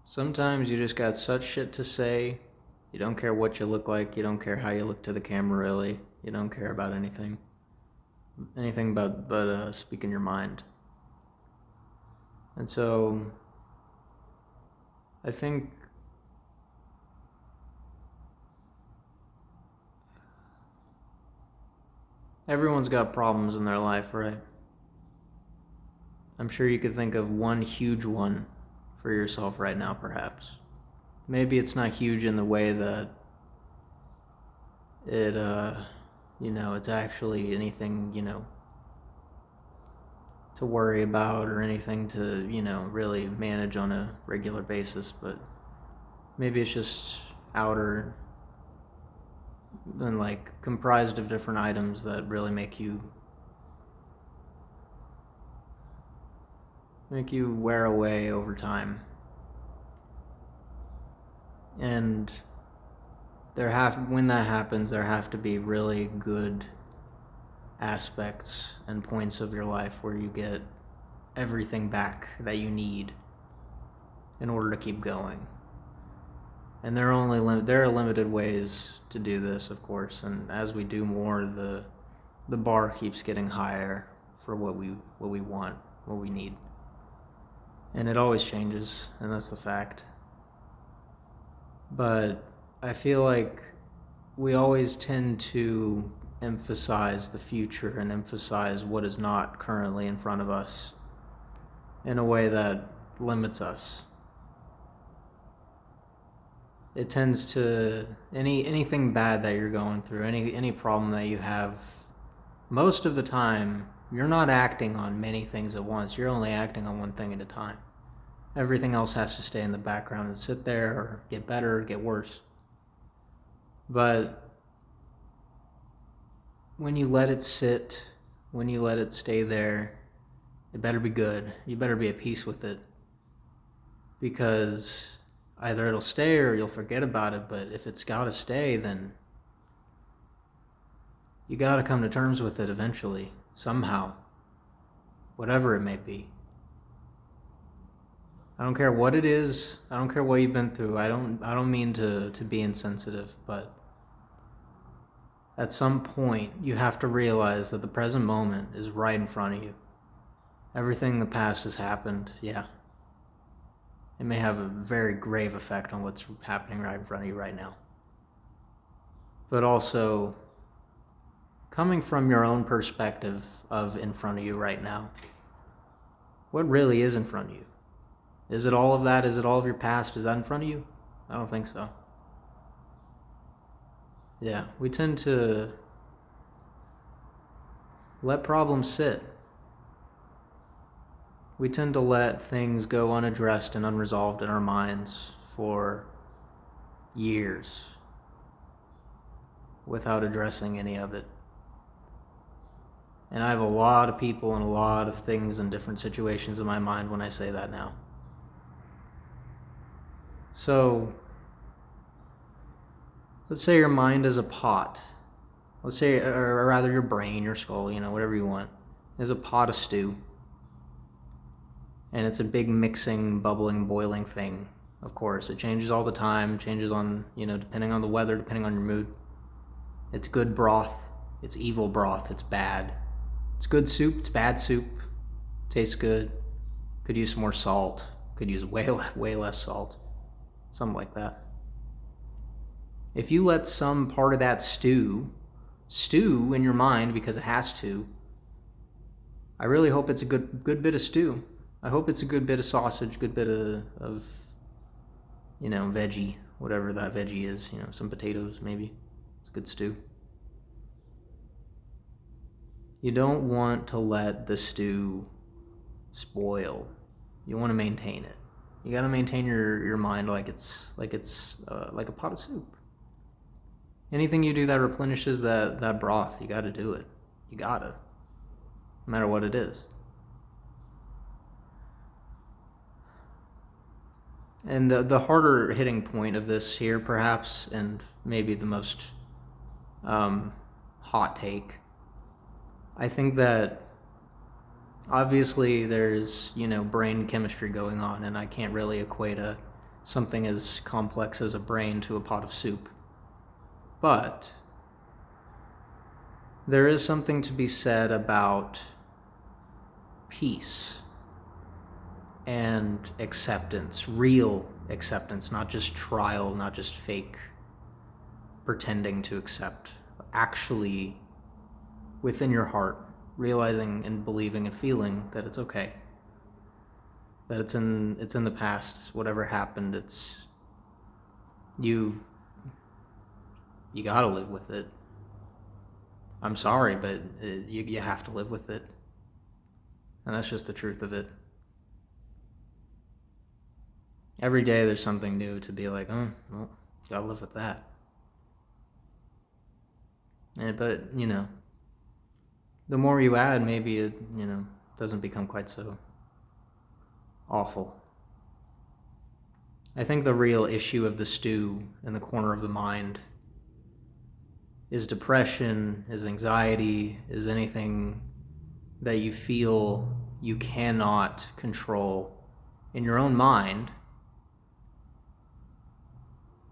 Sometimes you just got such shit to say. You don't care what you look like. You don't care how you look to the camera, really. You don't care about anything. Anything but speaking your mind. And so, I think everyone's got problems in their life, right? I'm sure you could think of one huge one for yourself right now, perhaps. Maybe it's not huge in the way that it, it's actually anything, to worry about or anything to, really manage on a regular basis, but maybe it's just outer and like comprised of different items that really make you wear away over time. And when that happens, there have to be really good aspects and points of your life where you get everything back that you need in order to keep going. And there are limited ways to do this, of course, and as we do more, the bar keeps getting higher for what we want, what we need. And it always changes, and that's the fact. But I feel like we always tend to emphasize the future and emphasize what is not currently in front of us in a way that limits us. It tends to anything bad that you're going through, any problem that you have, most of the time you're not acting on many things at once. You're only acting on one thing at a time. Everything else has to stay in the background and sit there or get better or get worse. But when you let it sit, when you let it stay there, it better be good. You better be at peace with it. Because either it'll stay or you'll forget about it, but if it's gotta stay, then you gotta come to terms with it eventually, somehow, whatever it may be. I don't care what it is. I don't care what you've been through. I don't mean to be insensitive, but at some point you have to realize that the present moment is right in front of you. Everything in the past has happened, yeah. It may have a very grave effect on what's happening right in front of you right now. But also, coming from your own perspective of in front of you right now, what really is in front of you? Is it all of that? Is it all of your past? Is that in front of you? I don't think so. Yeah, we tend to let problems sit. We tend to let things go unaddressed and unresolved in our minds for years without addressing any of it. And I have a lot of people and a lot of things and different situations in my mind when I say that now. So, let's say your mind is a pot. Let's say, or rather your brain, your skull, whatever you want, is a pot of stew. And it's a big mixing, bubbling, boiling thing. Of course, it changes all the time, changes on, depending on the weather, depending on your mood. It's good broth, it's evil broth, it's bad. It's good soup, it's bad soup, tastes good. Could use some more salt, could use way less salt. Something like that. If you let some part of that stew in your mind because it has to, I really hope it's a good bit of stew. I hope it's a good bit of sausage, good bit of veggie, whatever that veggie is, some potatoes maybe. It's a good stew. You don't want to let the stew spoil. You want to maintain it. You got to maintain your mind like it's like a pot of soup. Anything you do that replenishes that broth, you got to do it. You gotta, no matter what it is. And the harder hitting point of this here, perhaps, and maybe the most hot take, I think that obviously there's brain chemistry going on, and I can't really equate a something as complex as a brain to a pot of soup. But there is something to be said about peace and acceptance, real acceptance, not just trial, not just fake pretending to accept, actually within your heart, realizing and believing and feeling that it's okay, that it's in the past. Whatever happened, it's you gotta live with it. I'm sorry, but you have to live with it, and that's just the truth of it. Every day there's something new to be like, oh, well, gotta live with that. But the more you add, maybe it doesn't become quite so awful. I think the real issue of the stew in the corner of the mind is depression, is anxiety, is anything that you feel you cannot control in your own mind.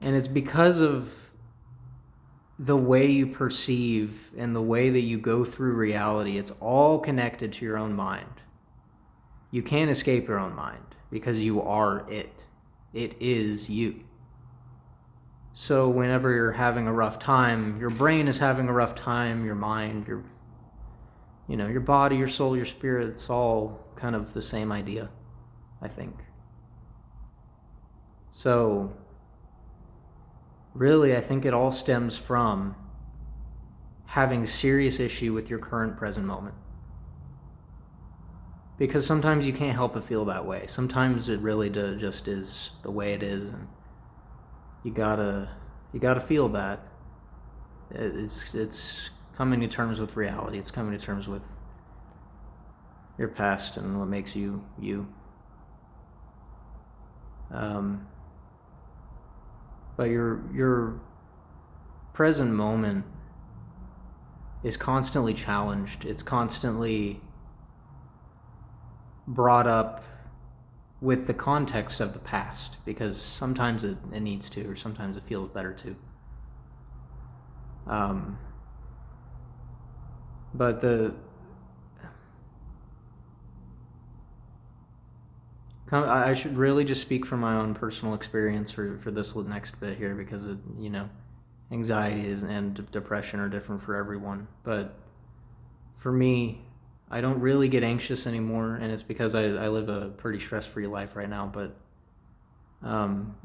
And it's because of the way you perceive and the way that you go through reality. It's all connected to your own mind. You can't escape your own mind because you are it. It is you. So whenever you're having a rough time, your brain is having a rough time, your mind, your body, your soul, your spirit, it's all kind of the same idea, I think. So really, I think it all stems from having serious issue with your current present moment. Because sometimes you can't help but feel that way. Sometimes it really just is the way it is, and you gotta feel that. It's coming to terms with reality. It's coming to terms with your past and what makes you you. But your present moment is constantly challenged. It's constantly brought up with the context of the past, because sometimes it needs to, or sometimes it feels better to. But I should really just speak from my own personal experience for this next bit here, because anxiety and depression are different for everyone. But for me, I don't really get anxious anymore, and it's because I live a pretty stress-free life right now. But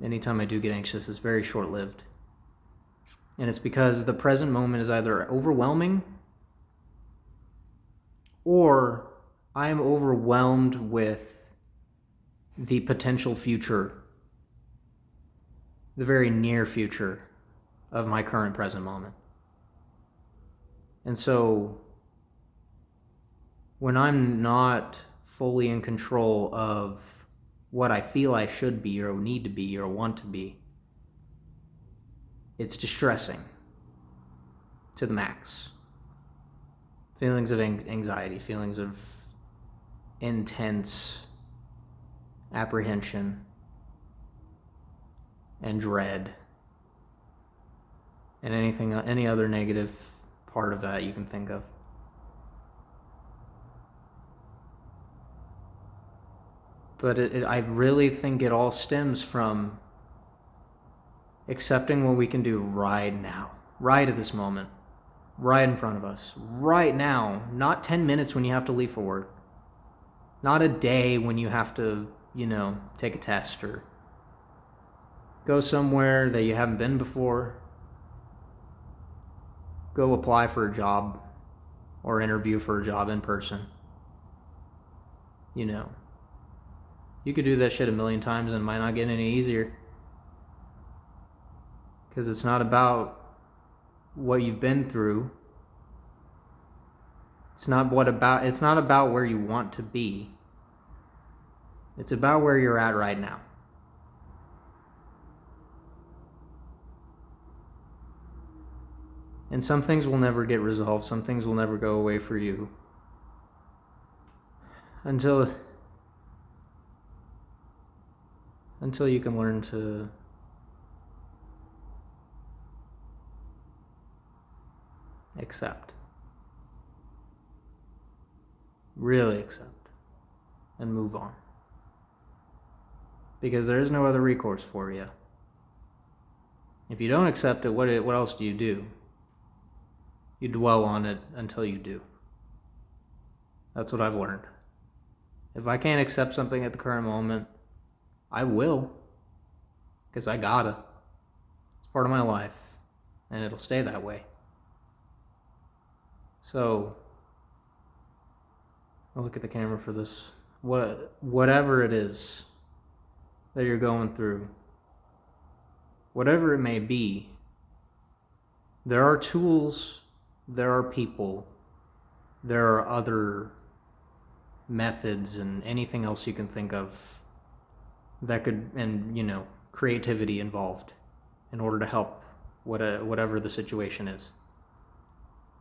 anytime I do get anxious, it's very short-lived. And it's because the present moment is either overwhelming, or I am overwhelmed with the potential future, the very near future of my current present moment. And so when I'm not fully in control of what I feel I should be or need to be or want to be, it's distressing to the max. Feelings of anxiety, feelings of intense apprehension and dread, and any other negative part of that you can think of. But I really think it all stems from accepting what we can do right now, right at this moment, right in front of us, right now. Not 10 minutes when you have to leave for work, not a day when you have to take a test or go somewhere that you haven't been before, go apply for a job or interview for a job in person. You could do that shit a million times and it might not get any easier, because it's not about what you've been through. It's not about where you want to be. It's about where you're at right now. And some things will never get resolved. Some things will never go away for you until you can learn to accept. Really accept. And move on. Because there is no other recourse for you. If you don't accept it, what else do? You dwell on it until you do. That's what I've learned. If I can't accept something at the current moment, I will. Because I gotta. It's part of my life. And it'll stay that way. So, I'll look at the camera for this. Whatever it is that you're going through, whatever it may be, there are tools, there are people, there are other methods and anything else you can think of that could, and creativity involved in order to help whatever the situation is.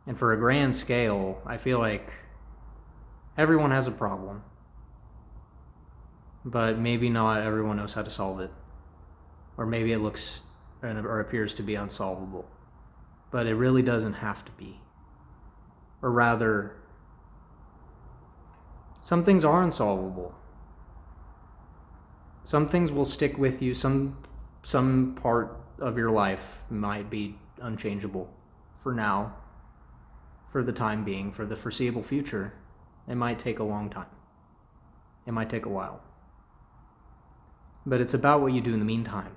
And for a grand scale, I feel like everyone has a problem, but maybe not everyone knows how to solve it. Or maybe it looks or appears to be unsolvable. But it really doesn't have to be. Or rather, some things are unsolvable. Some things will stick with you. Some part of your life might be unchangeable for now, for the time being, for the foreseeable future. It might take a long time. It might take a while. But it's about what you do in the meantime.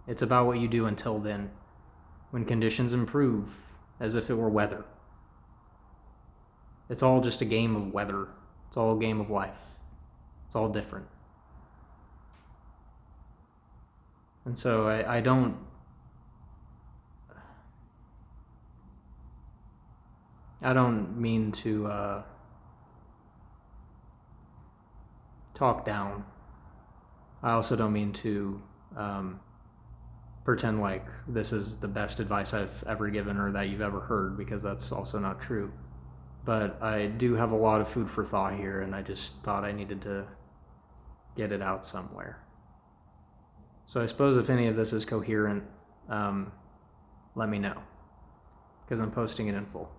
It's about what you do until then, when conditions improve, as if it were weather. It's all just a game of weather. It's all a game of life. It's all different. And so I don't mean to talk down. I also don't mean to pretend like this is the best advice I've ever given or that you've ever heard, because that's also not true. But I do have a lot of food for thought here, and I just thought I needed to get it out somewhere. So I suppose if any of this is coherent, let me know, because I'm posting it in full.